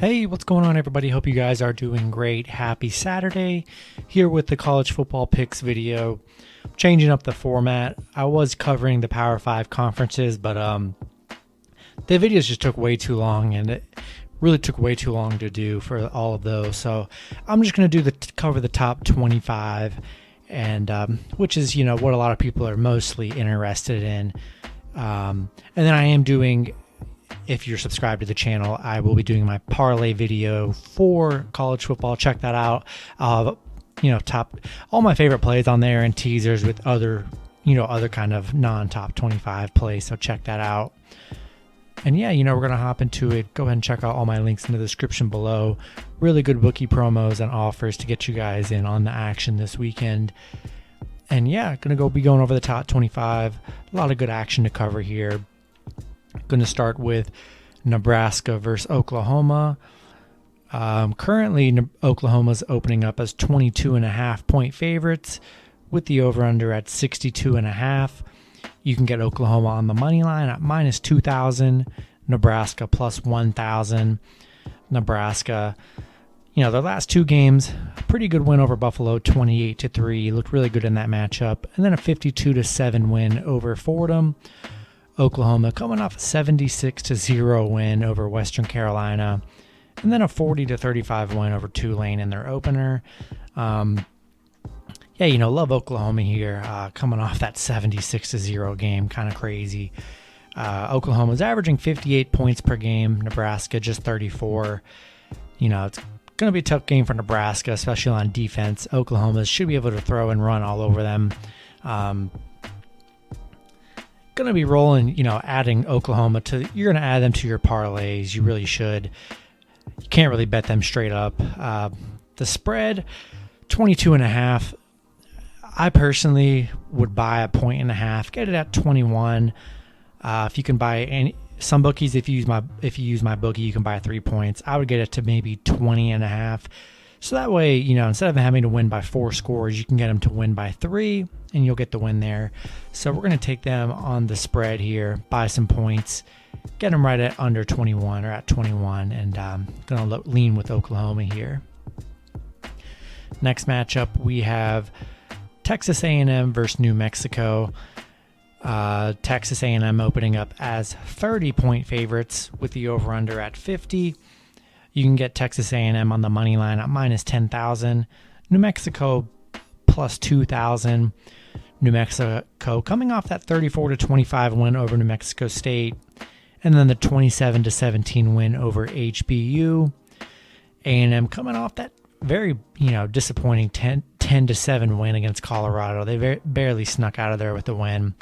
Hey, what's going on, everybody? Hope you guys are doing great. Happy Saturday. Here with the college football picks video. Changing up the format. I was covering the Power 5 conferences, but the videos just took way too long, and it really took way too long to do for all of those. So I'm just going to cover the top 25, and which is what a lot of people are mostly interested in. And then I am doing, if you're subscribed to the channel, I will be doing my parlay video for college football. Check that out. Top all my favorite plays on there and teasers with other kind of non-top 25 plays. So check that out. And yeah, we're going to hop into it. Go ahead and check out all my links in the description below. Really good bookie promos and offers to get you guys in on the action this weekend. And yeah, be going over the top 25. A lot of good action to cover here. Going to start with Nebraska versus Oklahoma. Currently, Oklahoma's opening up as 22.5 point favorites with the over-under at 62.5. You can get Oklahoma on the money line at minus 2,000. Nebraska plus 1,000. Nebraska, their last two games, pretty good win over Buffalo, 28-3. Looked really good in that matchup. And then a 52-7 win over Fordham. Oklahoma coming off a 76-0 win over Western Carolina, and then a 40-35 win over Tulane in their opener. Love Oklahoma here, coming off that 76-0 game, kind of crazy. Oklahoma's averaging 58 points per game. Nebraska just 34. It's going to be a tough game for Nebraska, especially on defense. Oklahoma should be able to throw and run all over them. Going to be rolling, adding Oklahoma you're going to add them to your parlays. You really should. You can't really bet them straight up. The spread, 22.5. I personally would buy 1.5. Get it at 21. If you can buy some bookies, if you use my bookie, you can buy 3 points. I would get it to maybe 20.5. So that way, instead of having to win by 4 scores, you can get them to win by 3, and you'll get the win there. So we're going to take them on the spread here, buy some points, get them right at under 21 or at 21, and going to lean with Oklahoma here. Next matchup, we have Texas A&M versus New Mexico. Texas A&M opening up as 30-point favorites with the over-under at 50. You can get Texas A&M on the money line at minus 10,000. New Mexico plus 2,000. New Mexico coming off that 34-25 win over New Mexico State, and then the 27-17 win over HBU. A&M coming off that very disappointing 10-7 win against Colorado. They barely snuck out of there with the win.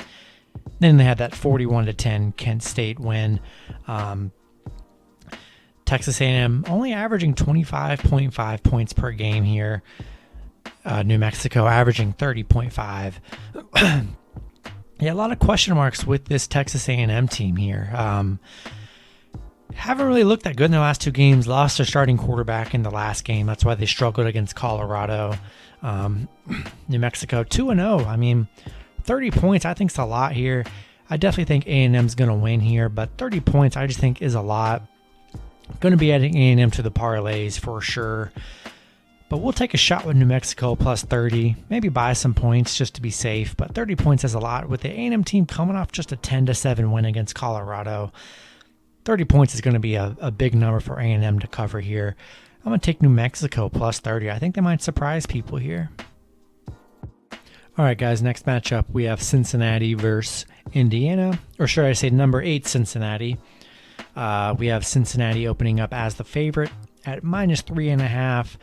Then they had that 41-10 Kent State win. Texas A&M only averaging 25.5 points per game here. New Mexico averaging 30.5. Yeah, a lot of question marks with this Texas A&M team here. Haven't really looked that good in their last 2 games. Lost their starting quarterback in the last game. That's why they struggled against Colorado. New Mexico 2-0. I mean, 30 points I think is a lot here. I definitely think A&M's going to win here, but 30 points I just think is a lot. Going to be adding A&M to the parlays for sure. But we'll take a shot with New Mexico plus 30. Maybe buy some points just to be safe. But 30 points is a lot. With the A&M team coming off just a 10-7 win against Colorado, 30 points is going to be a big number for A&M to cover here. I'm going to take New Mexico plus 30. I think they might surprise people here. All right, guys, next matchup, we have Cincinnati versus Indiana. Or should I say number 8 Cincinnati. We have Cincinnati opening up as the favorite at minus 3.5.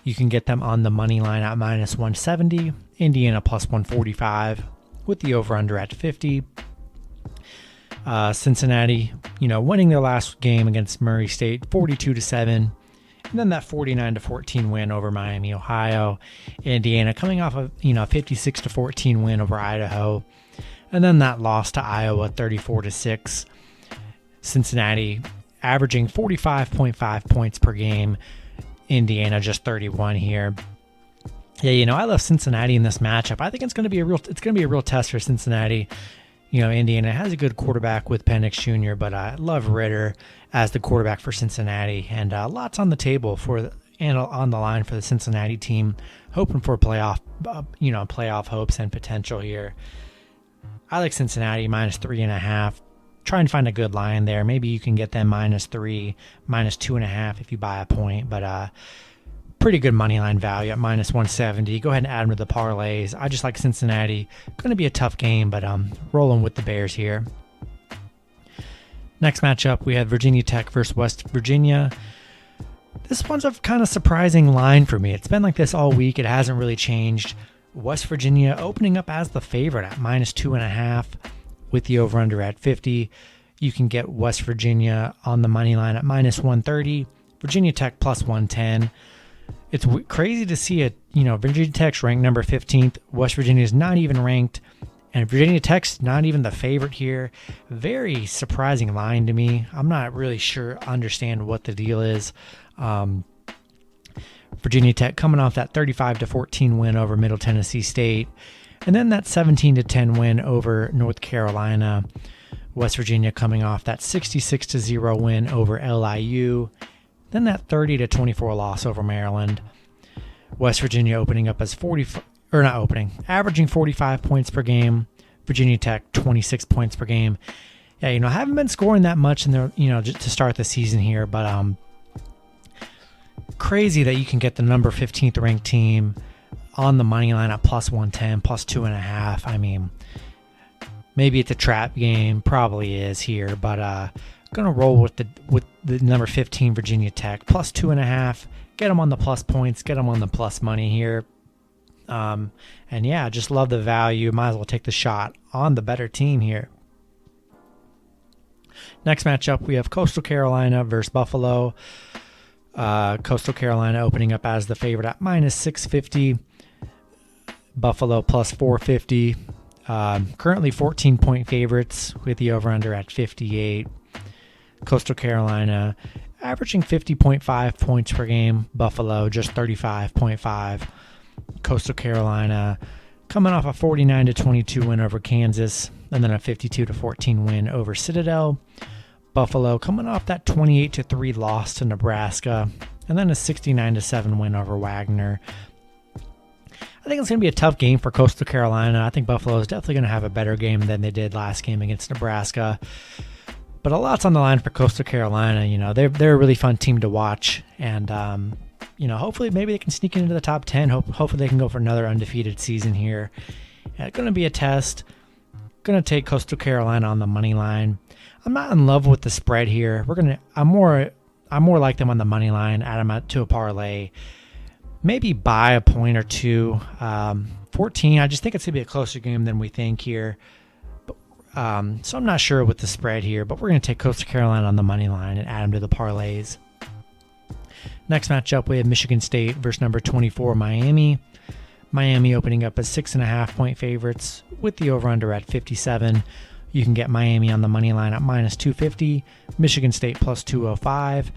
You can get them on the money line at minus 170. Indiana plus 145 with the over-under at 50. Cincinnati, winning their last game against Murray State, 42-7. And then that 49-14 win over Miami, Ohio. Indiana coming off a 56-14 win over Idaho. And then that loss to Iowa, 34-6. Cincinnati averaging 45.5 points per game. Indiana just 31 here. Yeah, I love Cincinnati in this matchup. I think it's going to be a real test for Cincinnati. Indiana has a good quarterback with Penix Jr., but I love Ritter as the quarterback for Cincinnati, and lots on the table and on the line for the Cincinnati team, hoping for playoff hopes and potential here. I like Cincinnati -3.5. Try and find a good line there. Maybe you can get them -3, -2.5 if you buy a point, but pretty good money line value at -170. Go ahead and add them to the parlays. I just like Cincinnati. Going to be a tough game, but rolling with the Bears here. Next matchup, we have Virginia Tech versus West Virginia. This one's a kind of surprising line for me. It's been like this all week. It hasn't really changed. West Virginia opening up as the favorite at -2.5 with the over-under at 50. You can get West Virginia on the money line at -130. Virginia Tech +110. It's crazy to see it. Virginia Tech's ranked number 15th. West Virginia is not even ranked. And Virginia Tech's not even the favorite here. Very surprising line to me. I'm not really understand what the deal is. Virginia Tech coming off that 35-14 win over Middle Tennessee State. And then that 17-10 win over North Carolina. West Virginia coming off that 66-0 win over LIU. Then that 30-24 loss over Maryland. West Virginia averaging 45 points per game. Virginia Tech 26 points per game. Yeah, I haven't been scoring that much in the just to start the season here, but crazy that you can get the number 15th ranked team on the money line at +110, +2.5. I mean, maybe it's a trap game, probably is here, but gonna roll with the number 15 Virginia Tech +2.5. Get them on the plus points, get them on the plus money here. And yeah, just love the value. Might as well take the shot on the better team here. Next matchup, we have Coastal Carolina versus Buffalo. Coastal Carolina opening up as the favorite at -650. Buffalo +450. Currently 14-point favorites with the over-under at 58. Coastal Carolina averaging 50.5 points per game. Buffalo just 35.5. Coastal Carolina coming off a 49-22 win over Kansas, and then a 52-14 win over Citadel. Buffalo coming off that 28-3 loss to Nebraska, and then a 69-7 win over Wagner. I think it's going to be a tough game for Coastal Carolina. I think Buffalo is definitely going to have a better game than they did last game against Nebraska. But a lot's on the line for Coastal Carolina. They're a really fun team to watch, and hopefully maybe they can sneak into the top 10. Hopefully they can go for another undefeated season here. It's going to be a test. Going to take Coastal Carolina on the money line. I'm not in love with the spread here. I'm more like them on the money line. Add them to a parlay. Maybe buy a point or two. 14. I just think it's going to be a closer game than we think here. So I'm not sure with the spread here, but we're going to take Coastal Carolina on the money line and add them to the parlays. Next matchup, we have Michigan State versus number 24 Miami. Miami opening up as 6.5-point favorites with the over-under at 57. You can get Miami on the money line at -250. Michigan State +205.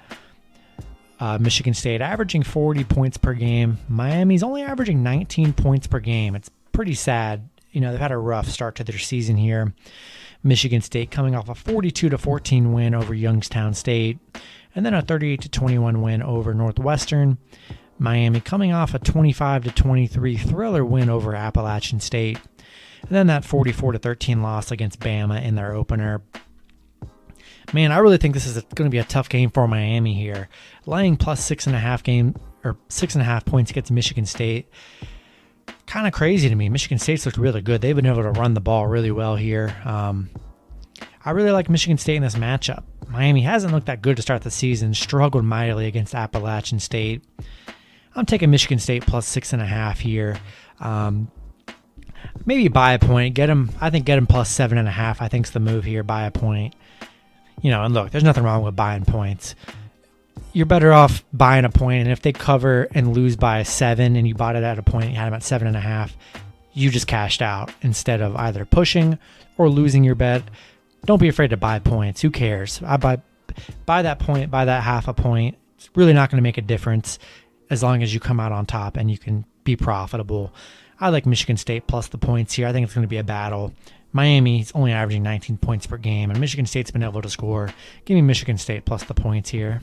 Michigan State averaging 40 points per game. Miami's only averaging 19 points per game. It's pretty sad. They've had a rough start to their season here. Michigan State coming off a 42-14 win over Youngstown State, and then a 38-21 win over Northwestern. Miami coming off a 25-23 thriller win over Appalachian State, and then that 44-13 loss against Bama in their opener. Man, I really think this is going to be a tough game for Miami here. Laying +6.5 points against Michigan State. Kind of crazy to me. Michigan State's looked really good. They've been able to run the ball really well here. I really like Michigan State in this matchup. Miami hasn't looked that good to start the season. Struggled mightily against Appalachian State. I'm taking Michigan State +6.5 here. Maybe buy a point. Get them +7.5. I think is the move here. Buy a point. And look, there's nothing wrong with buying points. You're better off buying a point, and if they cover and lose by 7 and you bought it at a point, you had them at 7.5, you just cashed out instead of either pushing or losing your bet. Don't be afraid to buy points. Who cares? I buy that point, buy that half a point. It's really not going to make a difference as long as you come out on top and you can be profitable. I like Michigan State plus the points here. I think it's going to be a battle. Miami's only averaging 19 points per game, and Michigan State's been able to score. Give me Michigan State plus the points here.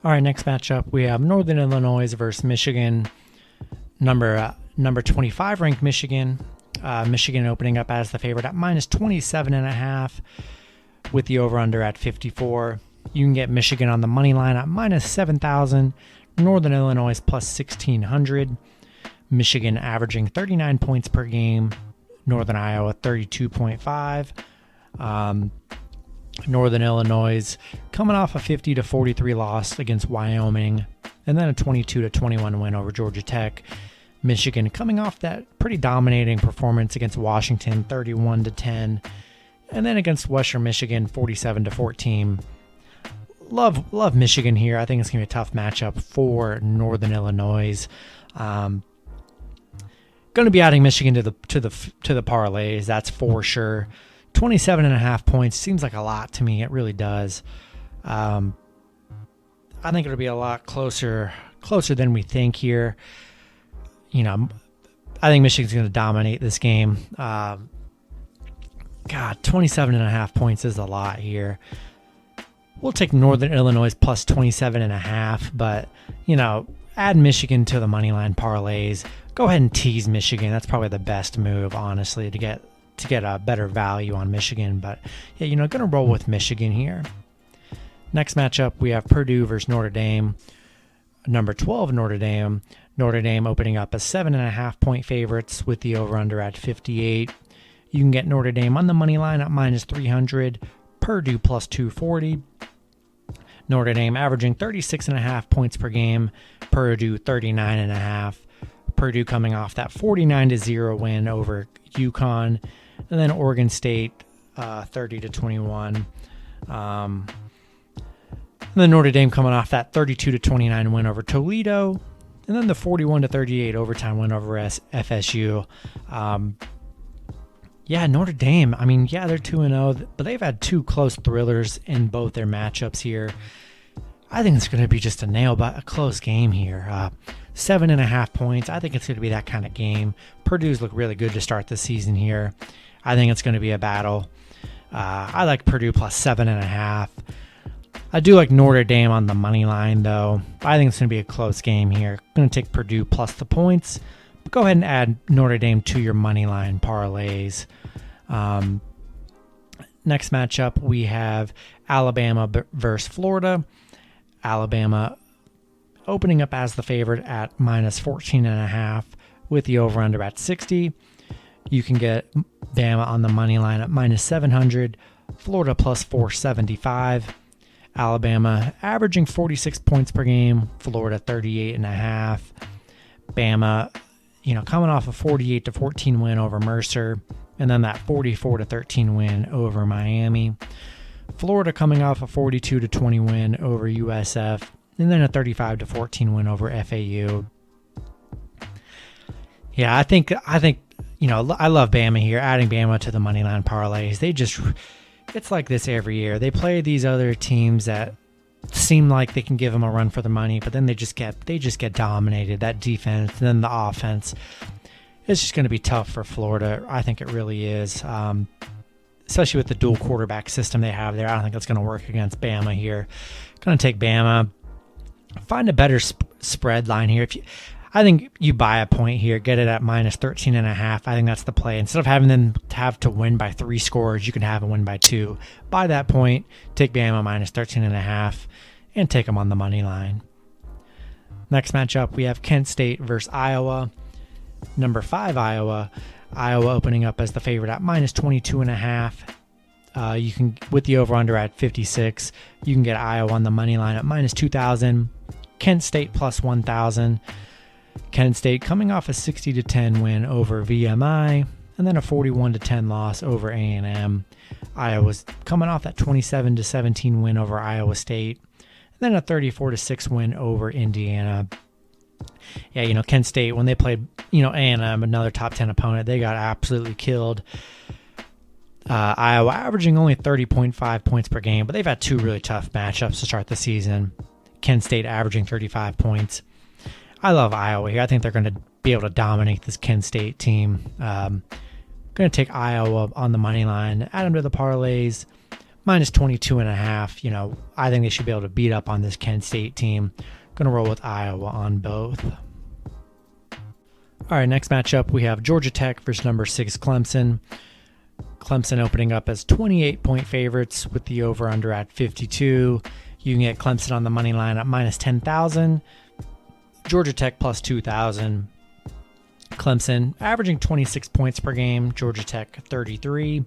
All right, next matchup, we have Northern Illinois versus Michigan. Number 25 ranked Michigan. Michigan opening up as the favorite at minus 27.5 with the over-under at 54. You can get Michigan on the money line at minus 7,000. Northern Illinois plus 1,600. Michigan averaging 39 points per game. Northern Iowa 32.5. Northern Illinois coming off a 50-43 loss against Wyoming, and then a 22-21 win over Georgia Tech. Michigan coming off that pretty dominating performance against Washington, 31-10, and then against Western Michigan, 47-14. Love Michigan here. I think it's gonna be a tough matchup for Northern Illinois. Going to be adding Michigan to the parlays. That's for sure. 27.5 points seems like a lot to me. It really does. I think it'll be a lot closer than we think here. You know, I think Michigan's going to dominate this game. God, 27.5 points is a lot here. We'll take Northern Illinois plus 27.5, but, you know, add Michigan to the moneyline parlays. Go ahead and tease Michigan. That's probably the best move, honestly, to get a better value on Michigan. But, yeah, you know, going to roll with Michigan here. Next matchup, we have Purdue versus Notre Dame. Number 12, Notre Dame. Notre Dame opening up as 7.5 point favorites with the over-under at 58. You can get Notre Dame on the money line at minus 300. Purdue plus 240. Notre Dame averaging 36.5 points per game. Purdue 39.5. Purdue coming off that 49-0 win over UConn. And then Oregon State 30-21. And then Notre Dame coming off that 32-29 win over Toledo. And then the 41-38 overtime win over FSU. Yeah, Notre Dame, I mean, yeah, they're 2-0, but they've had two close thrillers in both their matchups here. I think it's going to be just a close game here. 7.5 points. I think it's going to be that kind of game. Purdue's look really good to start the season here. I think it's going to be a battle. I like Purdue plus 7.5. I do like Notre Dame on the money line, though. I think it's going to be a close game here. I'm going to take Purdue plus the points. But go ahead and add Notre Dame to your money line parlays. Next matchup, we have Alabama versus Florida. Alabama opening up as the favorite at minus 14.5 with the over-under at 60. You can get Bama on the money line at minus 700. Florida plus 475. Alabama averaging 46 points per game. Florida 38.5. Bama, you know, coming off a 48-14 win over Mercer, and then that 44-13 win over Miami. Florida coming off a 42-20 win over USF, and then a 35-14 win over FAU. Yeah, I think you know, I love Bama here. Adding Bama to the moneyline parlays, it's like this every year. They play these other teams that seem like they can give them a run for the money, but then they just get dominated. That defense, and then the offense. It's just going to be tough for Florida. I think it really is. Especially with the dual quarterback system they have there. I don't think that's going to work against Bama here. Going to take Bama. Find a better spread line here. I think you buy a point here, get it at minus 13.5. I think that's the play. Instead of having them have to win by 3 scores, you can have them win by 2. Buy that point, take Bama minus 13.5, and take them on the money line. Next matchup, we have Kent State versus Iowa. Number 5, Iowa. Iowa opening up as the favorite at minus 22.5. You can, with the over-under at 56, you can get Iowa on the money line at minus 2,000. Kent State plus 1,000. Kent State coming off a 60-10 win over VMI, and then a 41-10 loss over A&M. Iowa's coming off that 27-17 win over Iowa State, and then a 34-6 win over Indiana. Yeah, you know, Kent State, when they played, you know, A&M, another top 10 opponent, they got absolutely killed. Iowa averaging only 30.5 points per game, but they've had 2 really tough matchups to start the season. Kent State averaging 35 points. I love Iowa here. I think they're going to be able to dominate this Kent State team. Going to take Iowa on the money line, add them to the parlays, minus 22.5. I think they should be able to beat up on this Kent State team. Going to roll with Iowa on both. All right, next matchup, we have Georgia Tech versus number 6 Clemson. Clemson opening up as 28-point favorites with the over-under at 52. You can get Clemson on the money line at minus 10,000. Georgia Tech plus 2,000. Clemson averaging 26 points per game. Georgia Tech 33.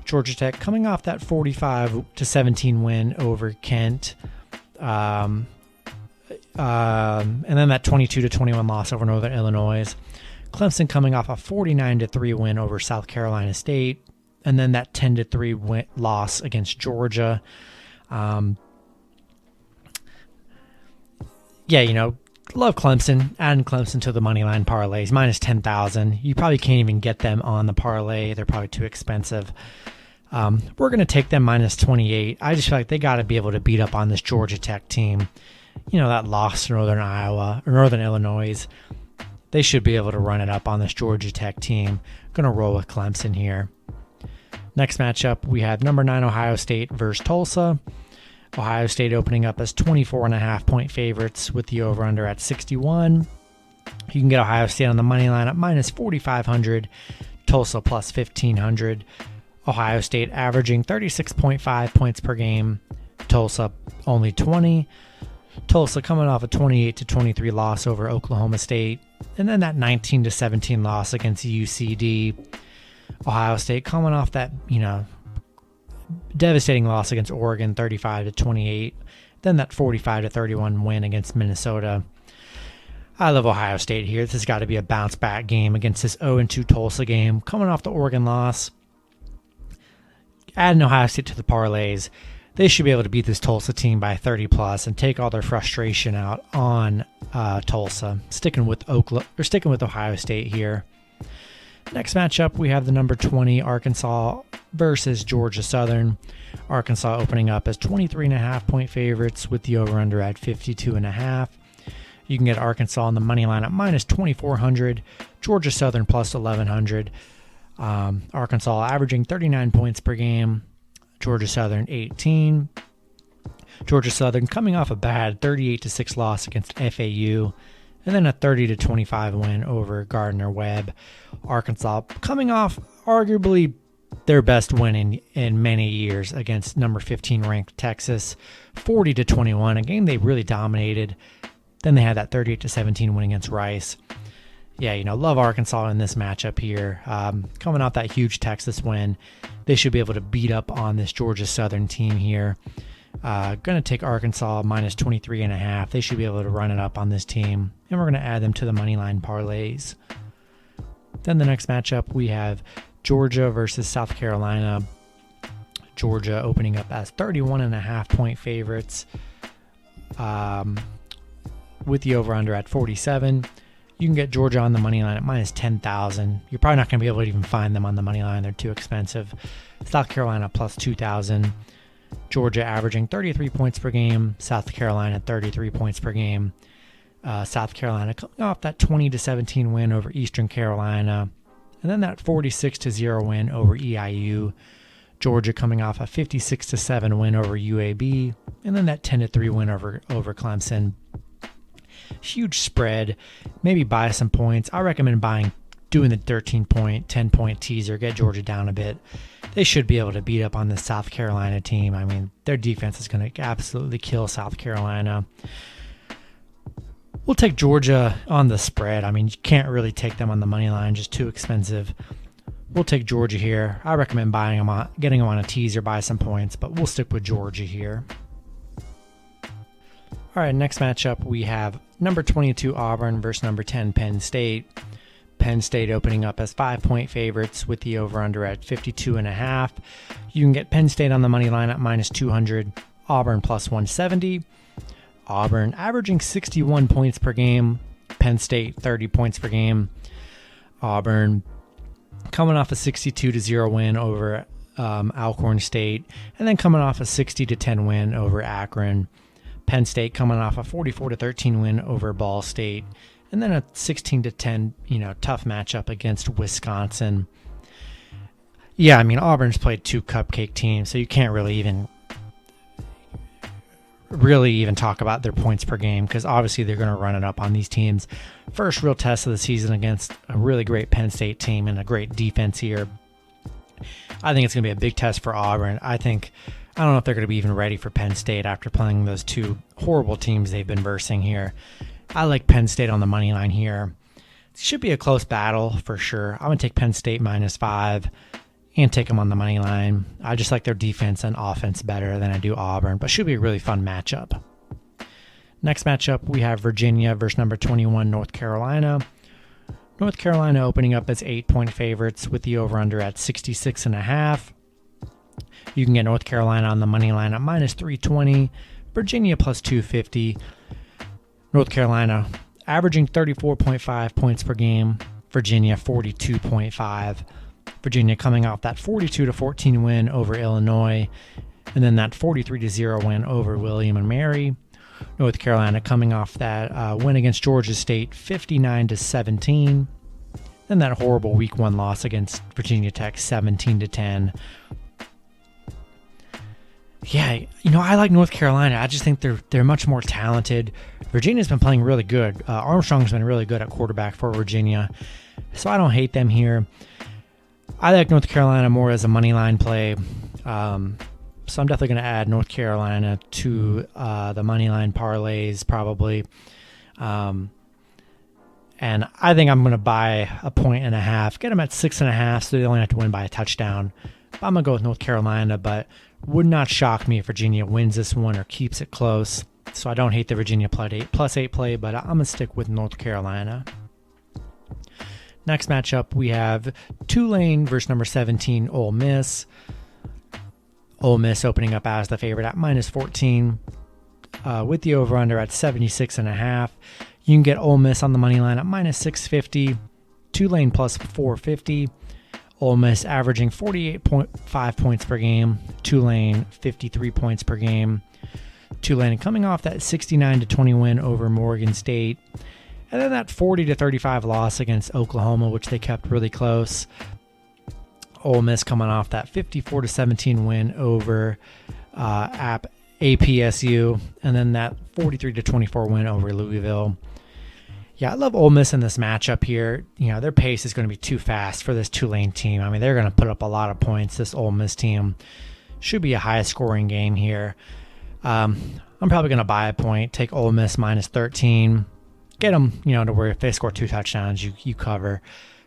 Georgia Tech coming off that 45-17 win over Kent. And then that 22-21 loss over Northern Illinois. Clemson coming off a 49-3 win over South Carolina State, and then that 10-3 loss against Georgia. Love Clemson. Adding Clemson to the money line parlays, minus 10,000. You probably can't even get them on the parlay. They're probably too expensive. We're going to take them minus 28. I just feel like they got to be able to beat up on this Georgia Tech team. That loss to Northern Illinois. They should be able to run it up on this Georgia Tech team. Going to roll with Clemson here. Next matchup, we have number 9 Ohio State versus Tulsa. Ohio State opening up as 24.5-point favorites with the over-under at 61. You can get Ohio State on the money line at minus 4,500. Tulsa plus 1,500. Ohio State averaging 36.5 points per game. Tulsa only 20. Tulsa coming off a 28-23 loss over Oklahoma State, and then that 19-17 loss against UCD. Ohio State coming off that, devastating loss against Oregon, 35-28, then that 45-31 win against Minnesota. I love Ohio State here. This has got to be a bounce back game against this 0-2 Tulsa game, coming off the Oregon loss. Adding Ohio State to the parlays, they should be able to beat this Tulsa team by 30+ and take all their frustration out on Tulsa. Sticking with Ohio State here. Next matchup, we have the number 20 Arkansas versus Georgia Southern. Arkansas opening up as 23.5-point favorites with the over/under at 52.5. You can get Arkansas on the money line at minus 2,400. Georgia Southern plus 1,100. Arkansas averaging 39 points per game. Georgia Southern 18. Georgia Southern coming off a bad 38-6 loss against FAU, and then a 30-25 win over Gardner-Webb. Arkansas coming off arguably their best win in many years against number 15 ranked Texas, 40-21, a game they really dominated. Then they had that 38-17 win against Rice. Love Arkansas in this matchup here. Coming off that huge Texas win, they should be able to beat up on this Georgia Southern team here. Going to take Arkansas minus 23.5. They should be able to run it up on this team, and we're going to add them to the moneyline parlays. Then the next matchup, we have Georgia versus South Carolina. Georgia opening up as 31.5-point favorites with the over-under at 47. You can get Georgia on the money line at minus 10,000. You're probably not going to be able to even find them on the money line. They're too expensive. South Carolina plus 2,000. Georgia averaging 33 points per game. South Carolina 33 points per game. South Carolina coming off that 20-17 win over Eastern Carolina, and then that 46-0 win over EIU. Georgia coming off a 56-7 win over UAB, and then that 10-3 win over Clemson. Huge spread. Maybe buy some points. I recommend doing the 13-point, 10-point teaser. Get Georgia down a bit. They should be able to beat up on the South Carolina team. I mean, their defense is going to absolutely kill South Carolina. We'll take Georgia on the spread. I mean, you can't really take them on the money line, just too expensive. We'll take Georgia here. I recommend getting them on a teaser, buy some points, but we'll stick with Georgia here. All right, next matchup, we have number 22 Auburn versus number 10 Penn State. Penn State opening up as 5-point favorites with the over-under at 52.5. You can get Penn State on the money line at minus 200, Auburn plus 170. Auburn averaging 61 points per game, Penn State 30 points per game. Auburn coming off a 62-0 win over Alcorn State, and then coming off a 60-10 win over Akron. Penn State coming off a 44-13 win over Ball State, and then a 16-10, tough matchup against Wisconsin. Yeah, I mean, Auburn's played 2 cupcake teams, so you can't really even talk about their points per game, because obviously they're going to run it up on these teams. First real test of the season against a really great Penn State team and a great defense here. I think it's going to be a big test for Auburn. I don't know if they're going to be even ready for Penn State after playing those 2 horrible teams they've been versing here. I like Penn State on the money line here. It should be a close battle for sure. I'm going to take Penn State -5 and take them on the money line. I just like their defense and offense better than I do Auburn, but should be a really fun matchup. Next matchup, we have Virginia versus number 21, North Carolina. North Carolina opening up as 8-point favorites with the over-under at 66.5. You can get North Carolina on the money line at -320, Virginia +250. North Carolina averaging 34.5 points per game, Virginia 42.5. Virginia coming off that 42-14 win over Illinois, and then that 43-0 win over William & Mary. North Carolina coming off that win against Georgia State, 59-17. Then that horrible Week 1 loss against Virginia Tech, 17-10. Yeah, I like North Carolina. I just think they're much more talented. Virginia's been playing really good. Armstrong's been really good at quarterback for Virginia, so I don't hate them here. I like North Carolina more as a money line play, so I'm definitely going to add North Carolina to the money line parlays probably. And I think I'm going to buy 1.5 points, get them at 6.5, so they only have to win by a touchdown. But I'm going to go with North Carolina, but would not shock me if Virginia wins this one or keeps it close. So I don't hate the Virginia +8 play, but I'm going to stick with North Carolina. Next matchup, we have Tulane versus number 17, Ole Miss. Ole Miss opening up as the favorite at -14 with the over-under at 76.5. You can get Ole Miss on the money line at -650, Tulane +450. Ole Miss averaging 48.5 points per game, Tulane 53 points per game. Tulane coming off that 69-20 win over Morgan State. And then that 40-35 loss against Oklahoma, which they kept really close. Ole Miss coming off that 54-17 win over APSU, and then that 43-24 win over Louisville. Yeah, I love Ole Miss in this matchup here. Their pace is going to be too fast for this Tulane team. I mean, they're going to put up a lot of points. This Ole Miss team should be a high-scoring game here. I'm probably going to buy a point, take Ole Miss -13. Get them, to where if they score 2 touchdowns, you cover.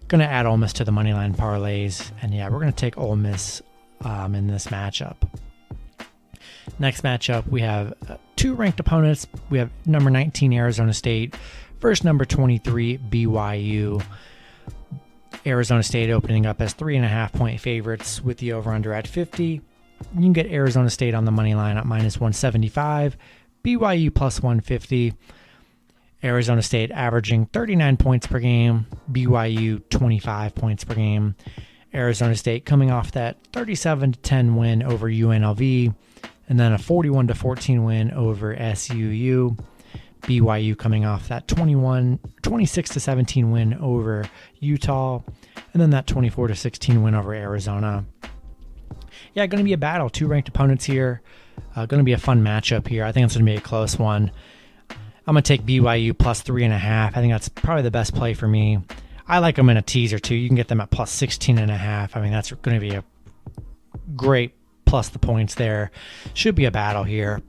Going to add Ole Miss to the moneyline parlays. And yeah, we're going to take Ole Miss in this matchup. Next matchup, we have 2 ranked opponents. We have number 19, Arizona State, versus number 23, BYU. Arizona State opening up as 3.5-point favorites with the over-under at 50. You can get Arizona State on the money line at -175, BYU +150. Arizona State averaging 39 points per game, BYU 25 points per game. Arizona State coming off that 37-10 win over UNLV, and then a 41-14 win over SUU. BYU coming off that 26-17 win over Utah, and then that 24-16 win over Arizona. Yeah, going to be a battle. 2 ranked opponents here. Going to be a fun matchup here. I think it's going to be a close one. I'm going to take BYU +3.5. I think that's probably the best play for me. I like them in a teaser too. You can get them at +16.5. I mean, that's going to be a great plus the points there. Should be a battle here.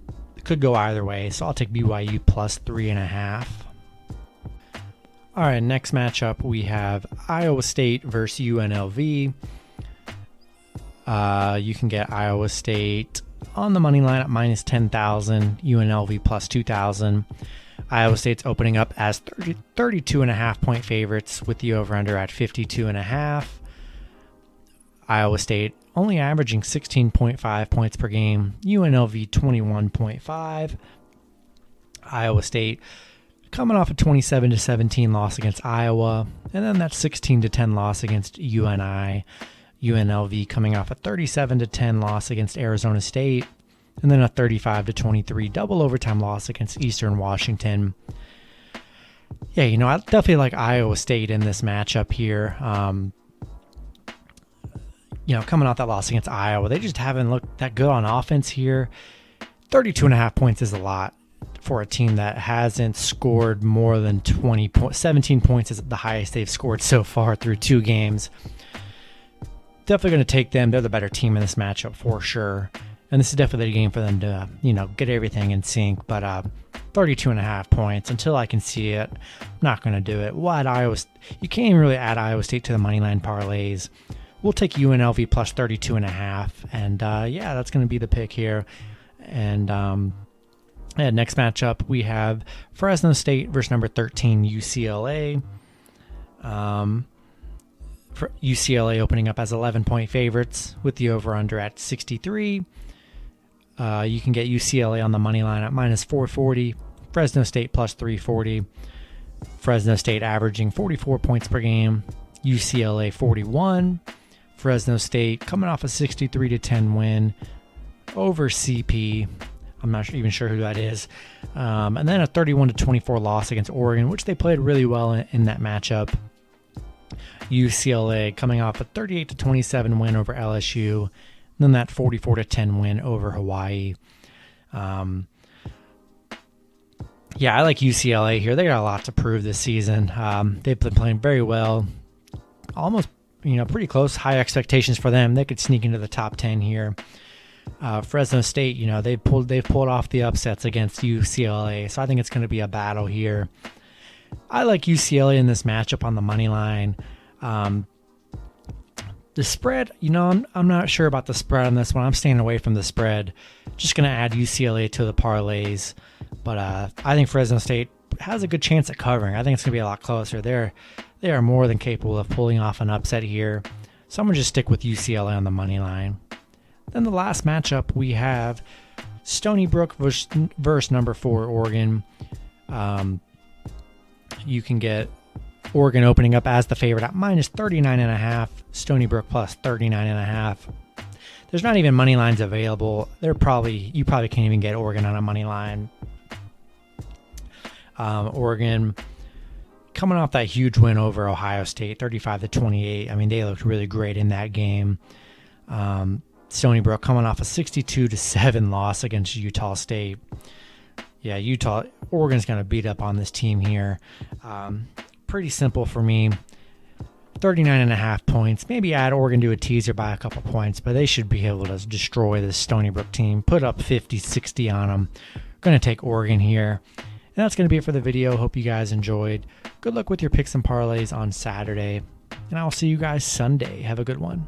Could go either way, so I'll take BYU +3.5. All right, next matchup we have Iowa State versus UNLV. You can get Iowa State on the money line at -10,000, UNLV +2,000. Iowa State's opening up as 32.5-point favorites with the over-under at 52.5. Iowa State only averaging 16.5 points per game, UNLV 21.5. Iowa State coming off a 27-17 loss against Iowa, and then that 16-10 loss against UNI. UNLV coming off a 37-10 loss against Arizona State, and then a 35-23 double overtime loss against Eastern Washington. Yeah, I definitely like Iowa State in this matchup here. coming off that loss against Iowa, they just haven't looked that good on offense here. 32.5 points is a lot for a team that hasn't scored more than 20 points. 17 points is the highest they've scored so far through 2 games. Definitely going to take them. They're the better team in this matchup for sure. And this is definitely the game for them to, get everything in sync. But 32.5 points, until I can see it, I'm not going to do it. We'll add you can't even really add Iowa State to the moneyline parlays. We'll take UNLV plus 32.5. And that's going to be the pick here. And next matchup, we have Fresno State versus number 13 UCLA. For UCLA opening up as 11-point favorites with the over-under at 63. You can get UCLA on the money line at minus 440. Fresno State plus 340. Fresno State averaging 44 points per game. UCLA 41. Fresno State coming off a 63-10 win over CP. I'm not even sure who that is. And then a 31-24 loss against Oregon, which they played really well in that matchup. UCLA coming off a 38-27 win over LSU, and then that 44-10 win over Hawaii. I like UCLA here. They got a lot to prove this season. They've been playing very well, almost pretty close. High expectations for them. They could sneak into the top 10 here. Fresno State, they've pulled off the upsets against UCLA, so I think it's going to be a battle here. I like UCLA in this matchup on the money line. The spread, I'm not sure about the spread on this one. I'm staying away from the spread. Just going to add UCLA to the parlays. But I think Fresno State has a good chance at covering. I think it's going to be a lot closer. They are more than capable of pulling off an upset here. So I'm going to just stick with UCLA on the money line. Then the last matchup, we have Stony Brook versus number 4 Oregon. You can get Oregon opening up as the favorite at minus 39.5. Stony Brook plus 39.5. There's not even money lines available. You probably can't even get Oregon on a money line. Oregon coming off that huge win over Ohio State, 35-28. I mean, they looked really great in that game. Stony Brook coming off a 62-7 loss against Utah State. Yeah, Oregon's going to beat up on this team here. Pretty simple for me. 39.5 points. Maybe add Oregon to a teaser by a couple points, but they should be able to destroy this Stony Brook team. Put up 50, 60 on them. Going to take Oregon here. And that's going to be it for the video. Hope you guys enjoyed. Good luck with your picks and parlays on Saturday. And I'll see you guys Sunday. Have a good one.